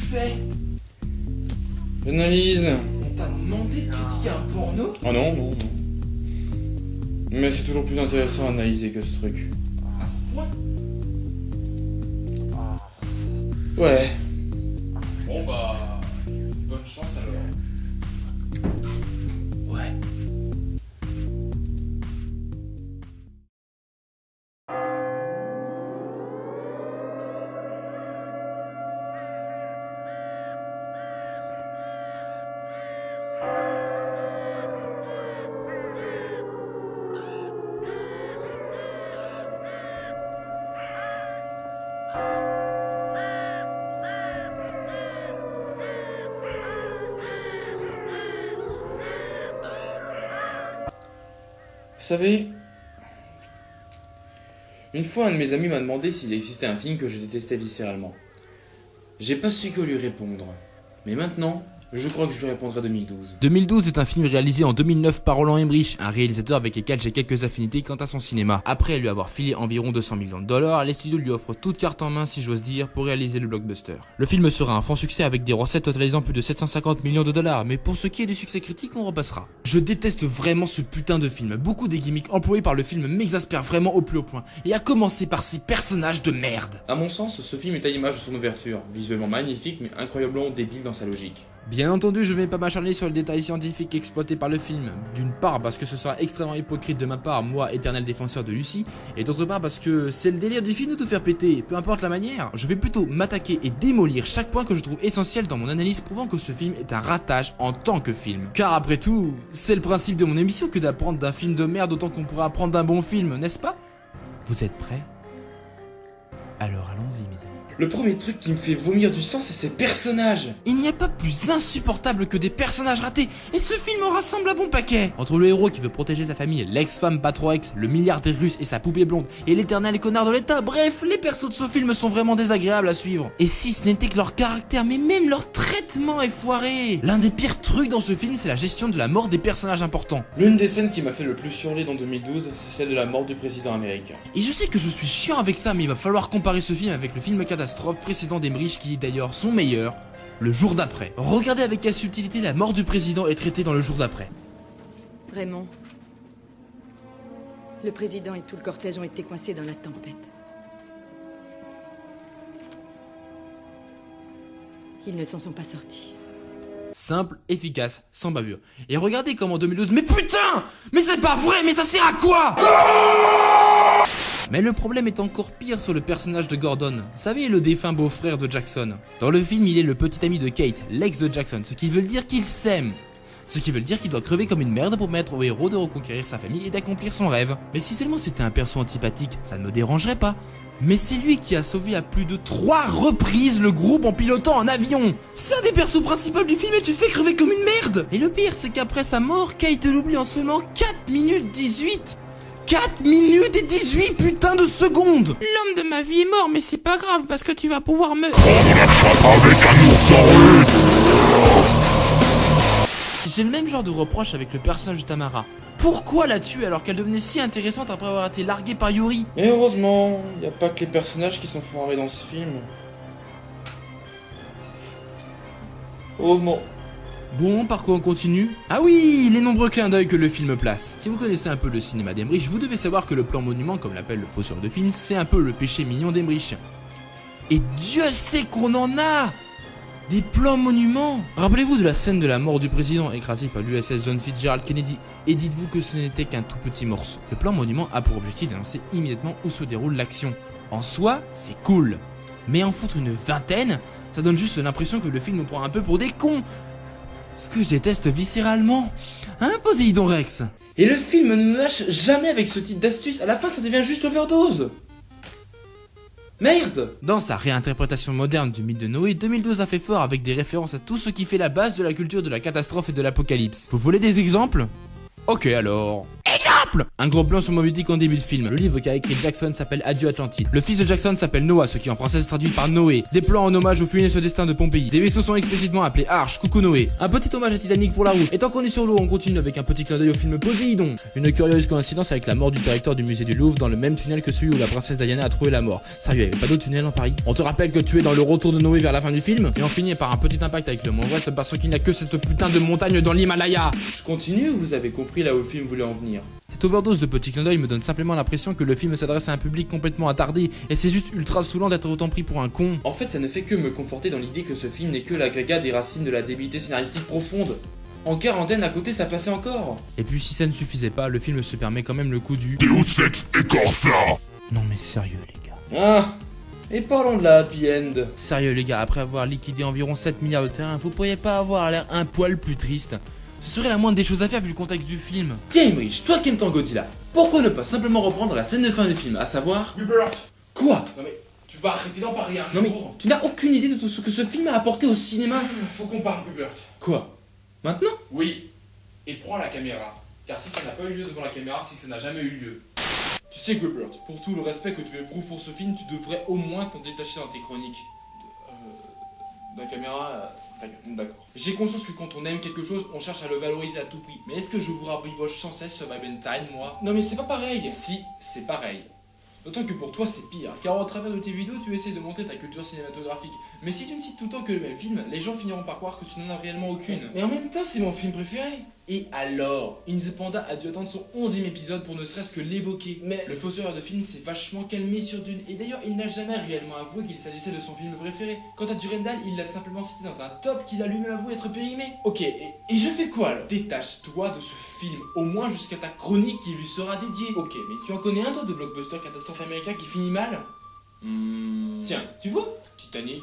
fais? J'analyse. On t'a demandé de critiquer un porno? Ah non, non, non. Mais c'est toujours plus intéressant à analyser que ce truc. À ce point? Ouais. Bon bah... bonne chance alors. Ouais. Vous savez, une fois un de mes amis m'a demandé s'il existait un film que je détestais viscéralement. J'ai pas su que lui répondre. Mais maintenant, je crois que je lui répondrai 2012. 2012 est un film réalisé en 2009 par Roland Emmerich, un réalisateur avec lequel j'ai quelques affinités quant à son cinéma. Après lui avoir filé environ 200 millions de dollars, les studios lui offrent toute carte en main, si j'ose dire, pour réaliser le blockbuster. Le film sera un franc succès avec des recettes totalisant plus de 750 millions de dollars, mais pour ce qui est du succès critique, on repassera. Je déteste vraiment ce putain de film. Beaucoup des gimmicks employés par le film m'exaspèrent vraiment au plus haut point, et à commencer par ces personnages de merde. À mon sens, ce film est à l'image de son ouverture, visuellement magnifique mais incroyablement débile dans sa logique. Bien entendu, je ne vais pas m'acharner sur les détails scientifiques exploités par le film. D'une part parce que ce sera extrêmement hypocrite de ma part, moi éternel défenseur de Lucie, et d'autre part parce que c'est le délire du film de te faire péter, peu importe la manière. Je vais plutôt m'attaquer et démolir chaque point que je trouve essentiel dans mon analyse prouvant que ce film est un ratage en tant que film. Car après tout, c'est le principe de mon émission que d'apprendre d'un film de merde autant qu'on pourrait apprendre d'un bon film, n'est-ce pas? Vous êtes prêts? Alors allons-y mes amis. Le premier truc qui me fait vomir du sang, c'est ces personnages. Il n'y a pas plus insupportable que des personnages ratés, et ce film en rassemble un bon paquet. Entre le héros qui veut protéger sa famille, l'ex-femme pas trop ex, le milliardaire russe et sa poupée blonde, et l'éternel connard de l'état, bref, les persos de ce film sont vraiment désagréables à suivre. Et si ce n'était que leur caractère, mais même leur traitement est foiré. L'un des pires trucs dans ce film, c'est la gestion de la mort des personnages importants. L'une des scènes qui m'a fait le plus hurler dans 2012, c'est celle de la mort du président américain. Et je sais que je suis chiant avec ça, mais il va falloir comparer ce film avec le film catastrophe précédent d'Emmerich qui est d'ailleurs son meilleur, Le Jour d'après. Regardez avec quelle subtilité la mort du président est traitée dans Le Jour d'après. Raymond, le président et tout le cortège ont été coincés dans la tempête. Ils ne s'en sont pas sortis. Simple, efficace, sans bavure. Et regardez comme en 2012... Mais putain! Mais c'est pas vrai, mais ça sert à quoi? Mais le problème est encore pire sur le personnage de Gordon. Vous savez, le défunt beau-frère de Jackson. Dans le film, il est le petit ami de Kate, l'ex de Jackson, ce qui veut dire qu'il s'aime. Ce qui veut dire qu'il doit crever comme une merde pour permettre au héros de reconquérir sa famille et d'accomplir son rêve. Mais si seulement c'était un perso antipathique, ça ne me dérangerait pas. Mais c'est lui qui a sauvé à plus de 3 reprises le groupe en pilotant un avion. C'est un des persos principaux du film et tu te fais crever comme une merde. Et le pire, c'est qu'après sa mort, Kate l'oublie en seulement 4 minutes 18. 4 minutes et 18 putains de secondes. L'homme de ma vie est mort, mais c'est pas grave parce que tu vas pouvoir me... J'ai le même genre de reproche avec le personnage de Tamara. Pourquoi la tuer alors qu'elle devenait si intéressante après avoir été larguée par Yuri? Et heureusement, y a pas que les personnages qui sont foirés dans ce film. Heureusement. Bon, par quoi on continue? Ah oui, les nombreux clins d'œil que le film place. Si vous connaissez un peu le cinéma d'Emmerich, vous devez savoir que le plan monument, comme l'appelle le fausseur de film, c'est un peu le péché mignon d'Emmerich. Et Dieu sait qu'on en a! Des plans monuments. Rappelez-vous de la scène de la mort du président écrasé par l'USS John Fitzgerald Kennedy et dites-vous que ce n'était qu'un tout petit morceau. Le plan monument a pour objectif d'annoncer immédiatement où se déroule l'action. En soi, c'est cool. Mais en foutre une vingtaine, ça donne juste l'impression que le film nous prend un peu pour des cons. Ce que je déteste viscéralement. Hein, Poséidon Rex? Et le film ne nous lâche jamais avec ce type d'astuce, à la fin ça devient juste overdose. Merde! Dans sa réinterprétation moderne du mythe de Noé, 2012 a fait fort avec des références à tout ce qui fait la base de la culture de la catastrophe et de l'apocalypse. Vous voulez des exemples? Ok alors. Exemple! simple. Un gros plan sur Moby Dick en début de film. Le livre qu'a écrit Jackson s'appelle Adieu Atlantide. Le fils de Jackson s'appelle Noah, ce qui en français se traduit par Noé. Des plans en hommage au funeste destin de Pompéi. Des vaisseaux sont explicitement appelés Arche, Coucou Noé. Un petit hommage à Titanic pour la route. Et tant qu'on est sur l'eau, on continue avec un petit clin d'œil au film Poséidon. Une curieuse coïncidence avec la mort du directeur du musée du Louvre dans le même tunnel que celui où la princesse Diana a trouvé la mort. Sérieux, il y avait pas d'autre tunnel en Paris? On te rappelle que tu es dans le retour de Noé vers la fin du film. Et on finit par un petit impact avec le Mont Everest parce qu'il n'y a que cette putain de montagne dans l'Himalaya. Je continue ou vous avez compris là où le film voulait en venir? Cette overdose de petits clins d'œil me donne simplement l'impression que le film s'adresse à un public complètement attardé et c'est juste ultra saoulant d'être autant pris pour un con. En fait, ça ne fait que me conforter dans l'idée que ce film n'est que l'agrégat des racines de la débilité scénaristique profonde. En quarantaine à côté, ça passait encore. Et puis si ça ne suffisait pas, le film se permet quand même le coup du Deus Ex Corsa. non mais sérieux les gars. Ah, et parlons de la happy end. Sérieux les gars, après avoir liquidé environ 7 milliards de terrains, vous pourriez pas avoir l'air un poil plus triste? Ce serait la moindre des choses à faire vu le contexte du film. Tiens Emmerich, toi qui aimes tant Godzilla, pourquoi ne pas simplement reprendre la scène de fin du film, à savoir... Hubert, Quoi? non mais tu vas arrêter d'en parler un Non mais, jour. tu n'as aucune idée de tout ce que ce film a apporté au cinéma. Faut qu'on parle, Hubert. Quoi? Maintenant? Oui, et prends la caméra. Car si ça n'a pas eu lieu devant la caméra, c'est que ça n'a jamais eu lieu. Tu sais, Hubert, pour tout le respect que tu éprouves pour ce film, tu devrais au moins t'en détacher dans tes chroniques. De la caméra. D'accord. J'ai conscience que quand on aime quelque chose, on cherche à le valoriser à tout prix. Mais est-ce que je vous rabiboche sans cesse sur ma Time, moi? Non mais c'est pas pareil. Si, c'est pareil. D'autant que pour toi c'est pire, car au travers de tes vidéos tu essaies de montrer ta culture cinématographique. Mais si tu ne cites tout le temps que le même film, les gens finiront par croire que tu n'en as réellement aucune. Mais en même temps c'est mon film préféré. Et alors, Inze Panda a dû attendre son 11e épisode pour ne serait-ce que l'évoquer. Mais le fossoyeur de film s'est vachement calmé sur Dune. Et d'ailleurs il n'a jamais réellement avoué qu'il s'agissait de son film préféré. Quant à Durandal, il l'a simplement cité dans un top qu'il a lui-même avoué être périmé. Ok, et je fais quoi alors? Détache-toi de ce film, au moins jusqu'à ta chronique qui lui sera dédiée. Ok, mais tu en connais un toi de blockbuster catastrophe américain qui finit mal? Tiens, tu vois? Titanic.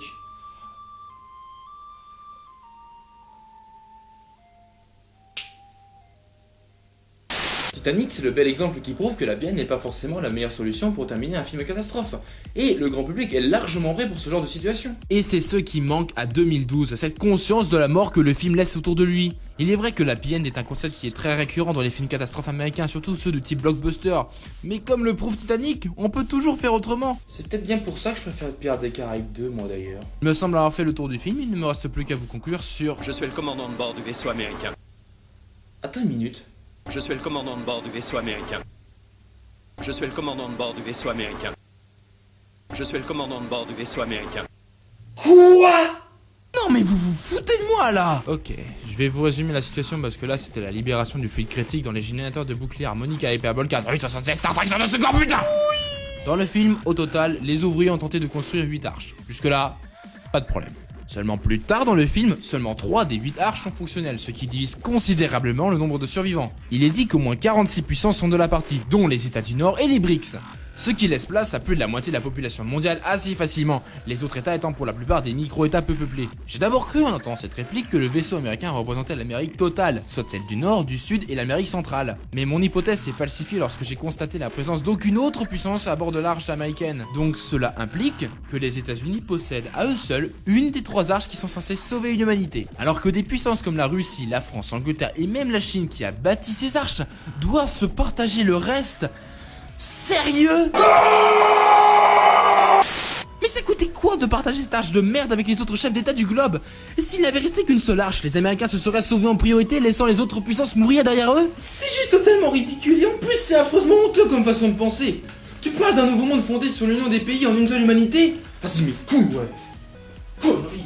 Titanic, c'est le bel exemple qui prouve que la bienne n'est pas forcément la meilleure solution pour terminer un film catastrophe. Et le grand public est largement prêt pour ce genre de situation. Et c'est ce qui manque à 2012, cette conscience de la mort que le film laisse autour de lui. Il est vrai que la PN est un concept qui est très récurrent dans les films catastrophes américains, surtout ceux de type blockbuster. Mais comme le prouve Titanic, on peut toujours faire autrement. C'est peut-être bien pour ça que je préfère Pirates des Caraïbes 2, moi d'ailleurs. Il me semble avoir fait le tour du film, il ne me reste plus qu'à vous conclure sur... Je suis le commandant de bord du vaisseau américain. Attends une minute. Je suis le commandant de bord du vaisseau américain. Je suis le commandant de bord du vaisseau américain. Je suis le commandant de bord du vaisseau américain. Quoi? Non mais vous vous foutez de moi là! Ok, je vais vous résumer la situation parce que là c'était la libération du fluide critique dans les générateurs de boucliers harmoniques à hyperbole 4876 Star Trek sur le secours, putain! Dans le film, au total, les ouvriers ont tenté de construire 8 arches. Jusque là, pas de problème. Seulement plus tard dans le film, seulement 3 des 8 arches sont fonctionnelles, ce qui divise considérablement le nombre de survivants. Il est dit qu'au moins 46 puissances sont de la partie, dont les États du Nord et les BRICS. Ce qui laisse place à plus de la moitié de la population mondiale assez facilement, les autres états étant pour la plupart des micro-états peu peuplés. J'ai d'abord cru en entendant cette réplique que le vaisseau américain représentait l'Amérique totale, soit celle du Nord, du Sud et l'Amérique centrale. Mais mon hypothèse s'est falsifiée lorsque j'ai constaté la présence d'aucune autre puissance à bord de l'arche américaine. Donc cela implique que les États-Unis possèdent à eux seuls une des 3 arches qui sont censées sauver une humanité. Alors que des puissances comme la Russie, la France, l'Angleterre et même la Chine qui a bâti ces arches doivent se partager le reste. Sérieux? Mais ça coûtait quoi de partager cette arche de merde avec les autres chefs d'état du globe? Et s'il n'avait resté qu'une seule arche, les Américains se seraient sauvés en priorité, laissant les autres puissances mourir derrière eux? C'est juste totalement ridicule et en plus c'est affreusement honteux comme façon de penser. Tu parles d'un nouveau monde fondé sur l'union des pays en une seule humanité? Ah c'est mes couilles, ouais. Connerie.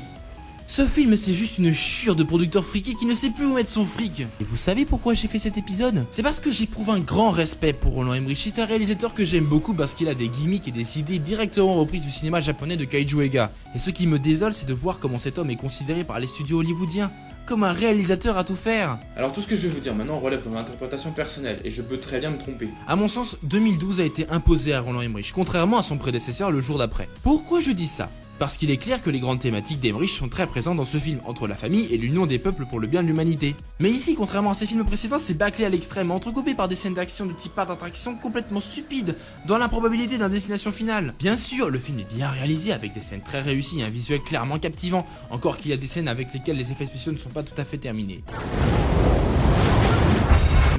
Ce film c'est juste une chure de producteurs friqués qui ne sait plus où mettre son fric. Et vous savez pourquoi j'ai fait cet épisode? C'est parce que j'éprouve un grand respect pour Roland Emmerich. C'est un réalisateur que j'aime beaucoup parce qu'il a des gimmicks et des idées directement reprises du cinéma japonais de Kaiju Ega. Et ce qui me désole c'est de voir comment cet homme est considéré par les studios hollywoodiens comme un réalisateur à tout faire. Alors tout ce que je vais vous dire maintenant relève de mon interprétation personnelle et je peux très bien me tromper. À mon sens, 2012 a été imposé à Roland Emmerich, contrairement à son prédécesseur le jour d'après. Pourquoi je dis ça? Parce qu'il est clair que les grandes thématiques d'Emmerich sont très présentes dans ce film, entre la famille et l'union des peuples pour le bien de l'humanité. Mais ici, contrairement à ses films précédents, c'est bâclé à l'extrême, entrecoupé par des scènes d'action de type parc d'attraction complètement stupides, dans l'improbabilité d'un destination finale. Bien sûr, le film est bien réalisé, avec des scènes très réussies et un visuel clairement captivant, encore qu'il y a des scènes avec lesquelles les effets spéciaux ne sont pas tout à fait terminés.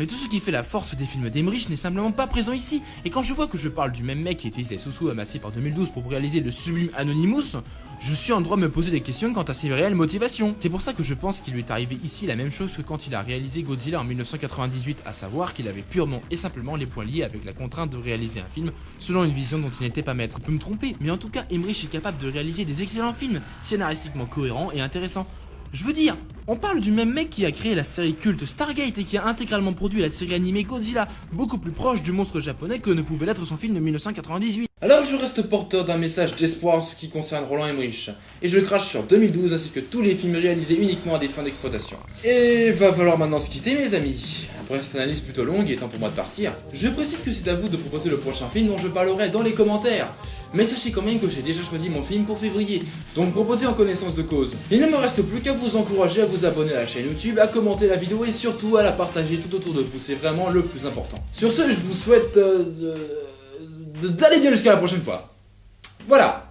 Mais tout ce qui fait la force des films d'Emmerich n'est simplement pas présent ici, et quand je vois que je parle du même mec qui utilise les sous-sous amassés par 2012 pour réaliser le sublime Anonymous, je suis en droit de me poser des questions quant à ses réelles motivations. C'est pour ça que je pense qu'il lui est arrivé ici la même chose que quand il a réalisé Godzilla en 1998, à savoir qu'il avait purement et simplement les points liés avec la contrainte de réaliser un film selon une vision dont il n'était pas maître. Je peux me tromper, mais en tout cas Emmerich est capable de réaliser des excellents films, scénaristiquement cohérents et intéressants. Je veux dire, on parle du même mec qui a créé la série culte Stargate et qui a intégralement produit la série animée Godzilla, beaucoup plus proche du monstre japonais que ne pouvait l'être son film de 1998. Alors je reste porteur d'un message d'espoir en ce qui concerne Roland Emmerich, et je crache sur 2012 ainsi que tous les films réalisés uniquement à des fins d'exploitation. Et va falloir maintenant se quitter mes amis. Après cette analyse plutôt longue, il est temps pour moi de partir. Je précise que c'est à vous de proposer le prochain film dont je parlerai dans les commentaires. Mais sachez quand même que j'ai déjà choisi mon film pour février, donc proposez en connaissance de cause. Il ne me reste plus qu'à vous encourager à vous abonner à la chaîne YouTube, à commenter la vidéo et surtout à la partager tout autour de vous, c'est vraiment le plus important. Sur ce, je vous souhaite d'aller bien jusqu'à la prochaine fois. Voilà.